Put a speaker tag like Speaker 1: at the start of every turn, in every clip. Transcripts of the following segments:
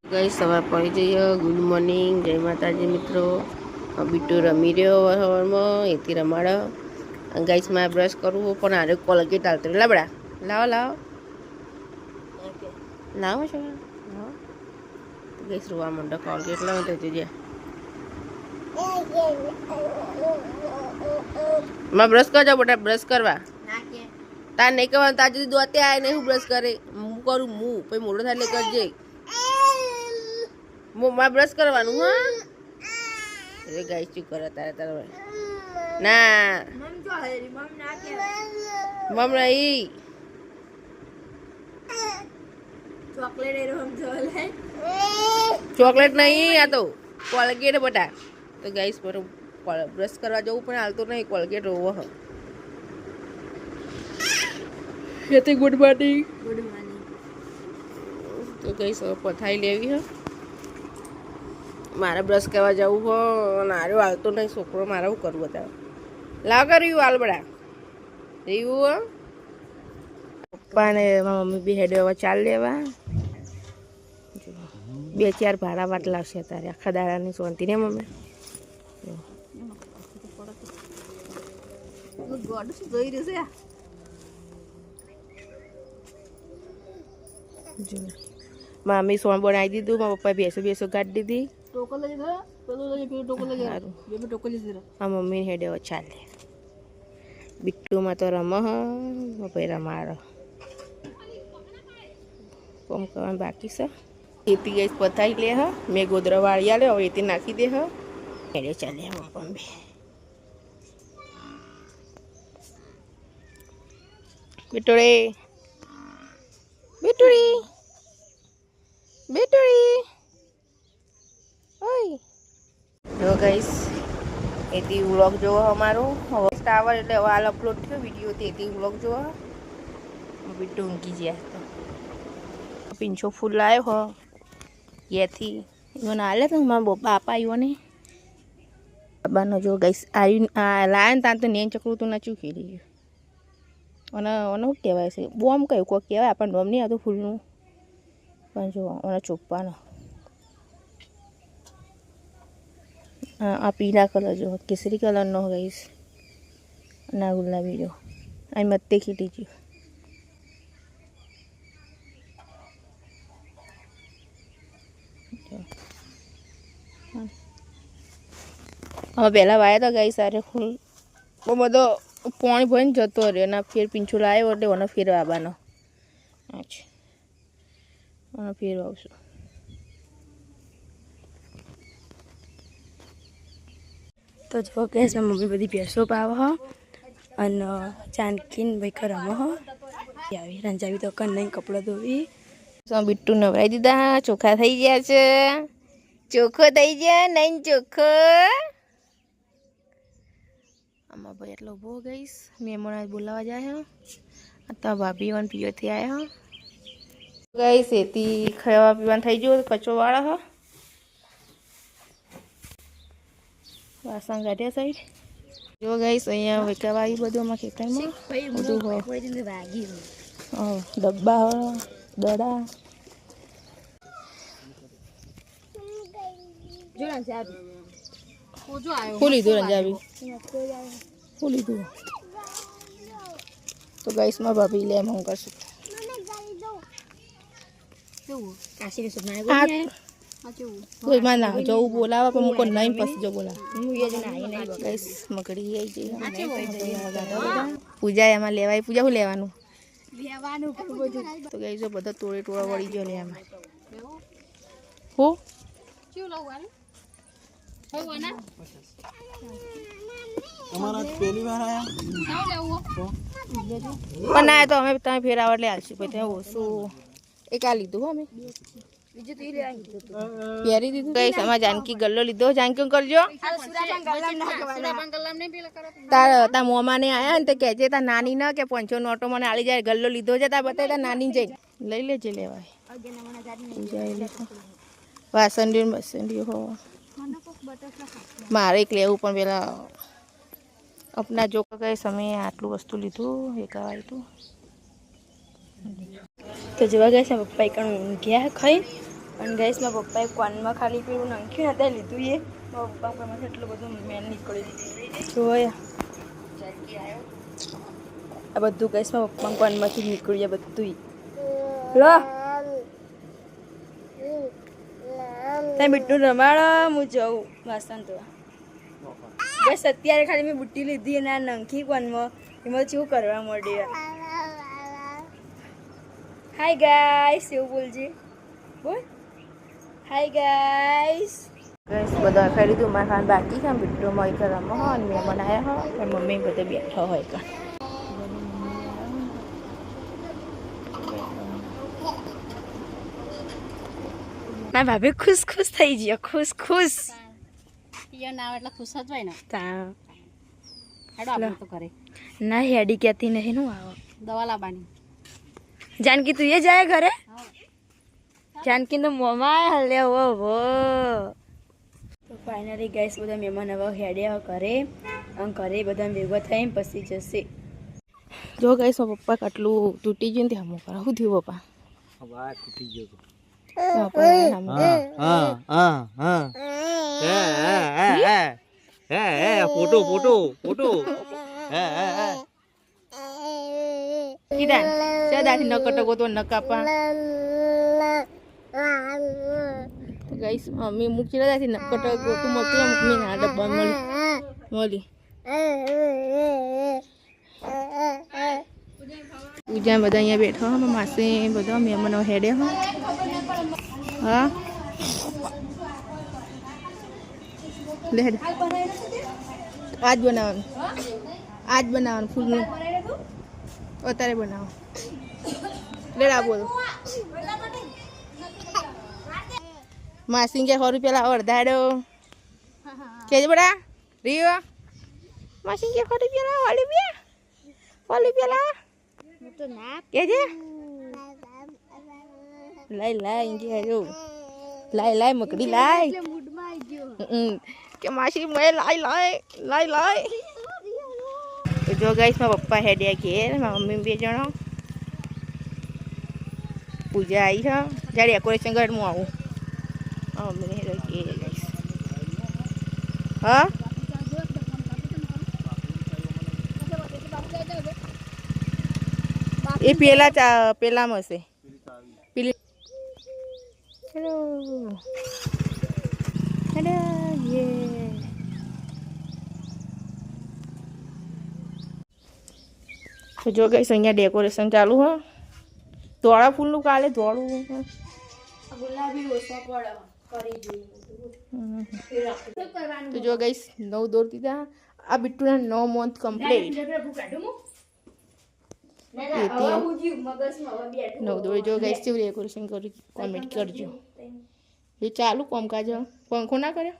Speaker 1: ગઈ સવાર પડી જઈએ. ગુડ મોર્નિંગ, જય માતાજી મિત્રો. બીટુ રમી રહ્યો સવારમાં, એથી રમાડો. ગાઈસ માં બ્રશ કરવું પણ આરે કોલગેટ આવતો લાબડા લાવો લાવો લાવો છો લાવો. ગાઈસ રોવા માંડો કોલગેટ લાવો તો જોજે માં બ્રશ કરજો બેટા. બ્રશ કરવા તાર નહીં કરવાનું. તાર જુદી દોતે આવે નહીં. હું બ્રશ કરે હું કરું હું પછી મોડો થાય એટલે કરજે. માં બ્રશ કરવાનું. હા એ ગાઈસ ચૂપ કરે તારે તારે ના મમ નહીં ચોકલેટ નહીં આ તો કોલગેટ બટા. તો ગાઈસ પર બ્રશ કરવા જવું પણ હાલતો નહીં. કોલગેટ રોવો હ હેતી. Good morning. Good morning. તો ગાઈસ પથાઈ લેવી હ. મારે બ્રશ કરવા જવું હો નાર્યો હાલતો નહીં છોકરો. મારે શું કરવું હતા લાવ કર્યું હાલ બડા રહ્યું. પપ્પા ને મારા મમ્મી બી હેડે હવે ચાલ લેવા. 2-4 ભાડા વાટ લાવશે તારે આખા દાડાની શાંતિ ને મમ્મી. મામી સોન બનાવી દીધું. મારા પપ્પાએ ભેંસો કાઢી દીધી. આ મમ્મી હેડે ચાલે. બિટ્ટુમાં તો રમ ભાઈ રમાડો કોમ કરવાનું બાકી છે. એથી ગઈ પથાઈ લે હ. મેં ગોદરા વાળી આલે હવે એથી નાખી દે હ. હેડે ચાલે પપ્પા બે. બિટુડી બિટુડી બિટુડી ઓય જો ગાઈસ એથી વ્લોગ જોવો અમારો. હવે ટાવર એટલે હવે હાલ અપલોડ થયો વિડીયો. તેથી વ્લોગ જોવો. બિટ્ટુ ઊંઘી ગયા તો પીંછો ફૂલ લાવ્યો હો એથી એને હાલે તો મારા બાપા આવ્યો ને બાબાનો જો ગાઈસ આ લાયા ને ત્યાં તો નેન ચકડું તો નાચું ખેલી ગયું. અને શું કહેવાય છે બોમ કયું કોઈ કહેવાય આપણને નોમ નહીં આવતું ફૂલનું પણ જો અને ચોપ્પાનો આ પીળા કલર જો કેસરી કલરનો ગાઈસ. ના ગુલાબી જો અહીં મત્તે ખીલી ગયું. હવે પહેલાં વાયા તો ગાઈ સારે ફૂલ બહુ બધો પાણી ભરીને જતો રહ્યો. એના ફેર પીંછું લાવ્યો એટલે ઓનો ફેર આવવાનો. અચ્છા ઓનો ફેર આવશું. તો જો ગેસ મમ્મી બધી ભેંસો પાવો હો અને જાનકીન ભાઈ રમો હો. આવી રંજાવી તો કર નહીં કપડાં ધોવી. બિટ્ટુ નવરાઈ દીધા. ચોખા થઈ ગયા છે. ચોખ્ખો થઈ ગયા નહીં ચોખ્ખો. આમાં ભાઈ એટલો બહુ ગઈશ. મહેમાન બોલાવા જાય તો ભાભી વન પીઓથી આવ્યા હો ગઈશ. એથી ખાવા પીવાનું થઈ ગયું. કચો વાળા હો વાસણ કાઢ્યા સાઈડ. જો ગઈશ અહીંયા વેકાવા આવ્યું બધું અમારા ખેતરમાં બધું ડબ્બા હો દડા શું લીધું રંજાબી શું લીધું. તો ગાઈસમાં ભાભી લે હું કરશું. કોઈમાં ના જવું બોલાવા પણ મૂકો નહીં પછી જો બોલાવા ગાઈસ મકડી આવી જઈ. પૂજા એમાં લેવાય. પૂજા શું લેવાનું તો ગાઈસ બધા તોડે ટોળા વળી ગયો લે એમાં. હું પણ ના તો અમે તમે ફેરાવા એટલે હાલશું પછી ત્યાં ઓછું એક આ લીધું હો અમે પહેરી દીધું. કઈ સમા જાનકી ગલ્લો લીધો. જાનકી કરજો તાર મોમાં ને આયા ને તો કહેજે તાર નાની ના કે 500 નોટો મને આલી જાય. ગલ્લો લીધો છે તાર બતાવી તાર નાની જઈને લઈ લેજે લેવાય. વાસંડી બસંડી હો મારે એક લેવું પણ પેલા अपना जो गए समय आटलू वस्तु लीधु एकावाय तो जवा गए पप्पा एक गया खाई અને ગઈશ મારા પપ્પાએ કોનમાં ખાલી પેલું નાખ્યું હતા લીધું એ મારા પપ્પા પરમાંથી એટલું બધું મેન નીકળ્યું જોયા આ બધું ગઈશ મારા પપ્પા કોનમાંથી નીકળ્યું બધું લો ત્યાં બીટું રમાડો હું જઉં વાસણ તો બસ અત્યારે ખાલી મેં બુટ્ટી લીધી અને આ નંખી કોનમાં એમાં શું કરવા મળ્યું હાય ગાઈસ એવું બોલજે બોલ હાય ગાઈસ બધા ખાઈ લીધું મારા ખાન બાકી છે બીટું મળી કરવામાં હોય અને મેં બનાવ્યા હોય મમ્મી બધા બેઠા હોય કાં મારા ભાભી ખુશ ખુશ થઈ ગયો ખુશ ખુશ
Speaker 2: ના એટલે ખુશ જ હોય ને તો કરે
Speaker 1: ના હેડી ક્યાંથી નહીં નું આવો
Speaker 2: દવા લાવવાની
Speaker 1: જાનકી તું એ જાય ઘરે જાનકી તો મોમાં હલે હો તો ફાઇનલી ગાઈસ બધા મહેમાન હવે હેડ્યા ઘરે ઘરે બધા ભેગા થઈને પછી જશે જો ગાઈસ પપ્પા કેટલું તૂટી ગયું ને ત્યાં મોકરા શું થયું પપ્પા
Speaker 3: તૂટી ગયો ફોટો ફોટો ફોટો
Speaker 1: કીધા સદાથી ન કટકો તો ન કાપા તો ગાઈસ મમ્મી મૂકી દાથી ન કટકો તો મોટી મમ્મી ના ડબ્બા મળી પૂજા બધા અહીંયા બેઠા હા માસી બધા મહેમાનો હેડે હા લે હેડ આજ બનાવવાનું ફૂલનું અત્યારે બનાવો લેડા બોલો માસી કે 100 રૂપિયા લાવો અડધાડો કેજે બડા રીયો માસી કે 100 રૂપિયા લાવો 100 રૂપિયા લાવો કેજે લાય ઇંગે હેજો લાય મકડી લાય કે માસી મે લાય તો જો ગાઈસ મારા પપ્પા હેડ્યા ઘેર મારા મમ્મી બે જણા પૂજા આવી છે જ્યારે ડેકોરેશન ઘર હું આવું મમ્મી હેડે ઘેર ગાઈસ હા એ પેલામાં હશે પેલી હેલો યે તો જો ગઈશ અહીંયા ડેકોરેશન ચાલુ હો ધોળા ફૂલનું કાલે ધોળું ગુલાબી તો જો ગઈશ 9 દોર દીધા આ બિટ્ટુના 9 મંથ કમ્પ્લીટ 9 દોર જો ગઈશ કેવું ડેકોરેશન કર્યું કોમેન્ટ કરજો એ ચાલુ કામકાજ પંખો ના કર્યો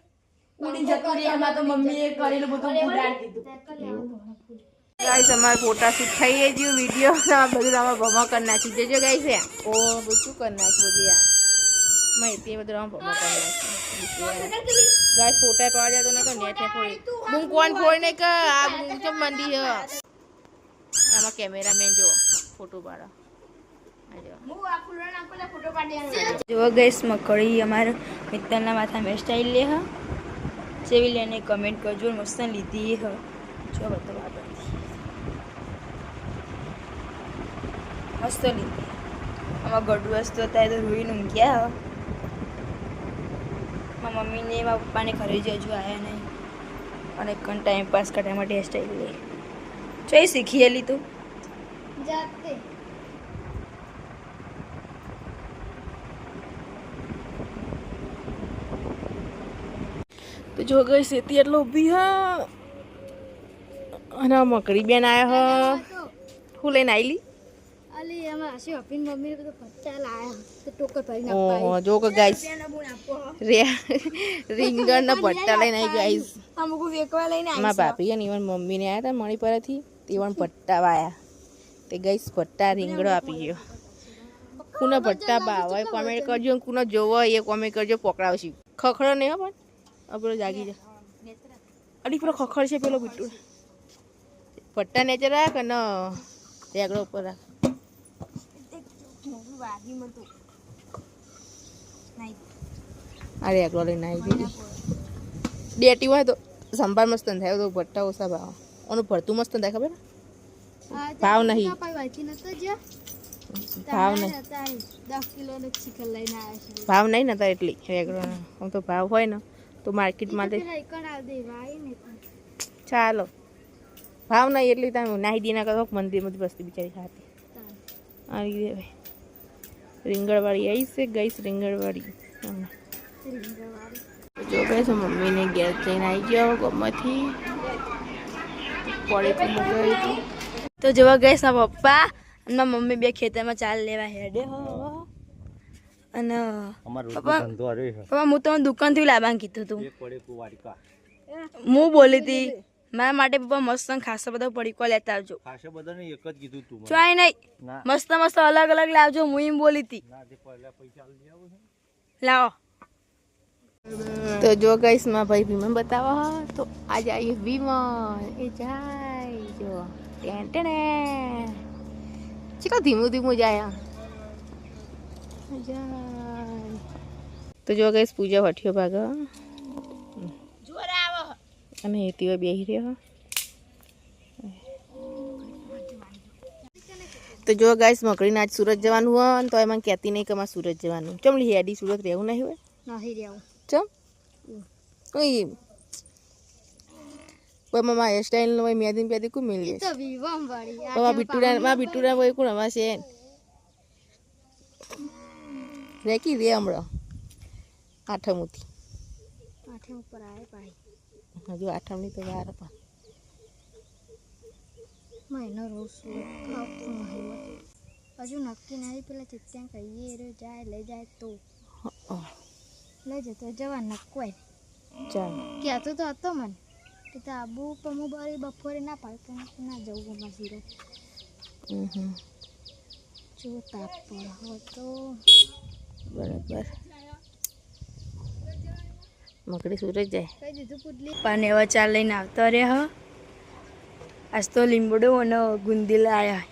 Speaker 1: ગાઈસ અમારે ફોટા શૂટ થઈ ગયું વિડીયો બધું આમાં ભમા કરી નાખી દેજો ગાઈસ ઓ બધું શું કરી નાખ્યું બધું યાર માહિતી બધું આમાં ભમા કરી નાખ્યું ગાઈસ ફોટા પાડ્યા તો ને નેટ ફોડી બૂમ કોણ ફોડ ને કે આ બૂમ તો મંદી છે આમાં કેમેરામેન જો ફોટો પાડો જો ગાઈસ મકડી અમારા મિત્રના માથામાં હેર સ્ટાઈલ લે હ જેવી લેને કમેન્ટ કરજો મસ્ત લીધી હ જો બતાવો મસ્ત લીધી આમાં ગડું વસ્તુ હતા તો રોઈને ઊંઘ્યા મારા મમ્મીને મારા પપ્પાને ઘરે જ હજુ આવ્યા નહીં અને કણ ટાઈમ પાસ કરવા માટે હેરસ્ટાઈલ લે ચોઈ શીખીએલી તું જાતે તો જો ગઈ સેતી એટલો ઊભી હા અને મકડી બેન આવ્યા હ હું લઈને આવેલી જો કે ગાઈસ રીંગણ ના ભટ્ટા લઈને આવી ગાઈસ મારા ભાભી અને ઇવન મમ્મીને આવ્યા હતા મણિપુરથી તે પણ ભટ્ટા વાયા તે ગાઈસ ભટ્ટા રીંગણો આપી ગયો કુના ભટ્ટા ભાવે કોમેન્ટ કરજો કુના જોવો એ કોમેન્ટ કરજો પકડાવશું ખખડો નહીં હો પણ પેલો જાગી જા અડી પેલો ખખડ છે પેલો બીટું ભટ્ટા નેચર રાખ અને રેગડો ઉપર રાખ આ રેગલો લઈને આવી દીધી ડેટી હોય તો સંભાળ મસ્ત ન થાય તો ભટ્ટા ઓછા ભાવ ઓનું ભરતું મસ્ત થાય ખબર ભાવ નહીં ભાવ નહીં ભાવ નહીં ને તાર એટલી રેગલો આમ તો ભાવ હોય ને તો માર્કેટમાં ચાલો ભાવ નહીં એટલી તમે નાહી દીના કરો મંદિરમાં બસતી બિચારી ખાતી આવી દે ભાઈ રીંગણવાળી આવી છે ગઈશ રીંગણવાળી જો ગઈશ મમ્મીને ઘેર જઈને આવી ગયો ગમમાંથી પડે તો મૂકી
Speaker 4: તો જોવા ગઈશ મારા પપ્પા અને મારા મમ્મી બે ખેતરમાં ચાલ લેવા હેડે હો અને પપ્પા હું તો દુકાનથી લાવવાનું કીધું હતું હું બોલી હતી મારા માટે પપ્પા મસ્ત ખાસા બધા પડીકો લેતા આવજો ચાય નહીં મસ્ત મસ્ત અલગ અલગ લાવજો હું એમ બોલી હતી લાવો
Speaker 1: તો જો ગઈશ માં ભાઈ વિમન બતાવો તો આજે આવી વિમન એ જાય જો ટેન્ટને ચીકો ધીમું ધીમું જાય તો જો ગઈશ પૂજા વઠ્યો ભાગ અને હેતીઓ બેહી રહ્યો તો જો ગાઈસ મકડીને આજ સુરત જવાનું હોય ને તો એમાં કહેતી નહીં કે અમારે સુરત જવાનું ચમ હેડી સુરત રહેવું નહીં હોય ચમ કોઈ મામા હેરસ્ટાઈલ હોય મેદી પેદી કોઈ મિલી બિટ્ટુરા હોય કોણ અમારે છે રેકી રે હમણાં આઠમથી હજુ આઠમની તો વાર પણ
Speaker 4: હજુ નક્કી નહીં પેલા ચિત્ત્યાં કહીએ જાય લઈ જાય તો લઈ જતો જવા નકવાય
Speaker 1: ચાલ
Speaker 4: કહેતો તો હતો મને કે તો આબુ પણ હું બરી બપોરે ના પાડતો ના જવું અમારે સીરો જો તાપ પર હતો
Speaker 1: બરાબર મકડી સુરત જાય
Speaker 4: કઈ દીધું પુડલી પાને એવા ચાલ લઈને આવતો રે હ આજ તો લીંબડો અને ગુંદી લાયા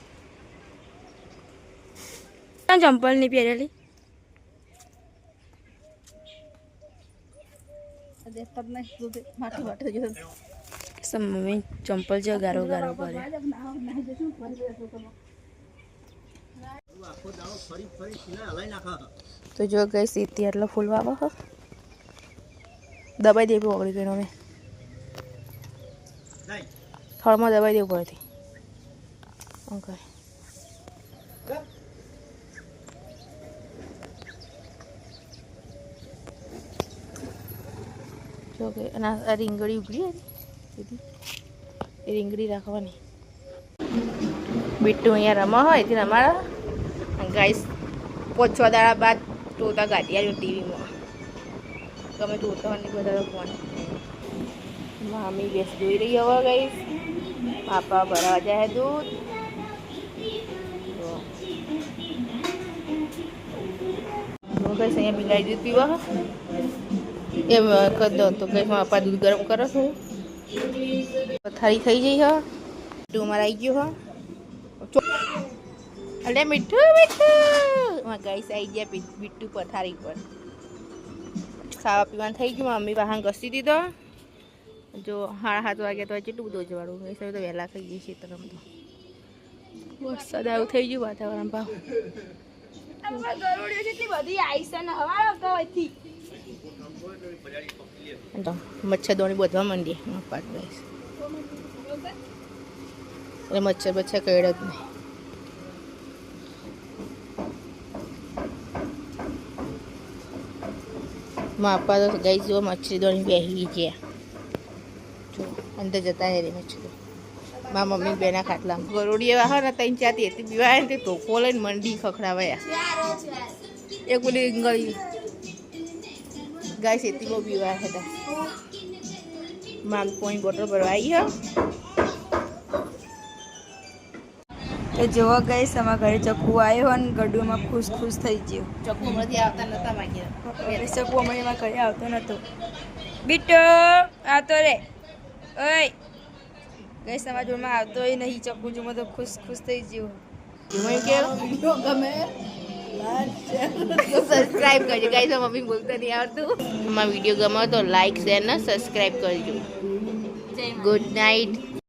Speaker 4: ચંપલ નહીં પહેરેલી મમ્મી ચંપલ છે ગારો ગારો કરે
Speaker 1: તો જો ગઈ સીધી એટલો ફૂલ વાવો હો દબાઈ દેવી ઓગળી ગઈ અમે થળમાં દબાઈ દેવું પડતી ઓકે જો કે અને આ રીંગણી ઉગડી હતી એ રીંગણી રાખવાની બીટું અહીંયા રમા હોય એથી રમાડા ગાઈસ 5-6 દાડા બાદ તોતા ગાડી આવ્યો ટીવીમાં તમે જોતા હોય ને બધા ફોન મામી ગેસ જોઈ રહી હવે ગાઈસ પાપા ભરવા જાય દૂધ ગઈશ અહીંયા બિલાડી દૂધ પીવા એમ કરી દો તો ગઈશ પાપા દૂધ ગરમ કરો છો પથારી થઈ જઈ હા તું મારા આવી ગયો હા અરે મીઠું મીઠું ગાઈસ આવી ગયા બીટું પથારી પર ખાવા પીવાનું થઈ ગયું મમ્મી વાહન ઘસી દીધો જો 7:30 વાગ્યા તો કેટલું બધું જવાડું એ સમય તો વહેલા ખાઈ જઈએ છીએ તરમ તો વરસાદ આવું થઈ ગયું વાતાવરણ ભાવ મચ્છરદોણી બધવા માંડીએ પાક ગાઈસ એટલે મચ્છર બચ્છર કઈડ જ નહીં માપા તો ગઈ જો મચ્છી દોડી બેસી ગયા જો અંદર જતા રે મચ્છી મારા મમ્મી બેના ખાટલા ગરોડી એવા હોય ને 3-4 હતી બીવાય ને તે ધોકો લઈને મંડી ખખડાવ્યા એક બોલી ગળી ગાય સેતી બહુ બીવાય હતા માગ પોઈન્ટ બોટલ ભરવા આવી હા
Speaker 4: તો જોવા ગઈ અમારા ઘરે ચક્કુ આવ્યો અને ગડુમાં ખુશ ખુશ થઈ ગયો
Speaker 1: ચક્કુમાંથી આવતા નતા માંગ્યા
Speaker 4: ચક્કુ અમારી ઘરે આવતો નતો બીટો આવતો રે ઓય ગઈ અમારા જોડમાં આવતો નહીં ચક્કુ જોમાં તો ખુશ ખુશ થઈ ગયો
Speaker 1: ગમે સબસ્ક્રાઇબ કરજો ગાઈસ મમ્મી બોલતા નહીં આવડતું અમારા વિડીયો ગમે તો લાઈક શેર ને સબસ્ક્રાઇબ કરજો ગુડ નાઇટ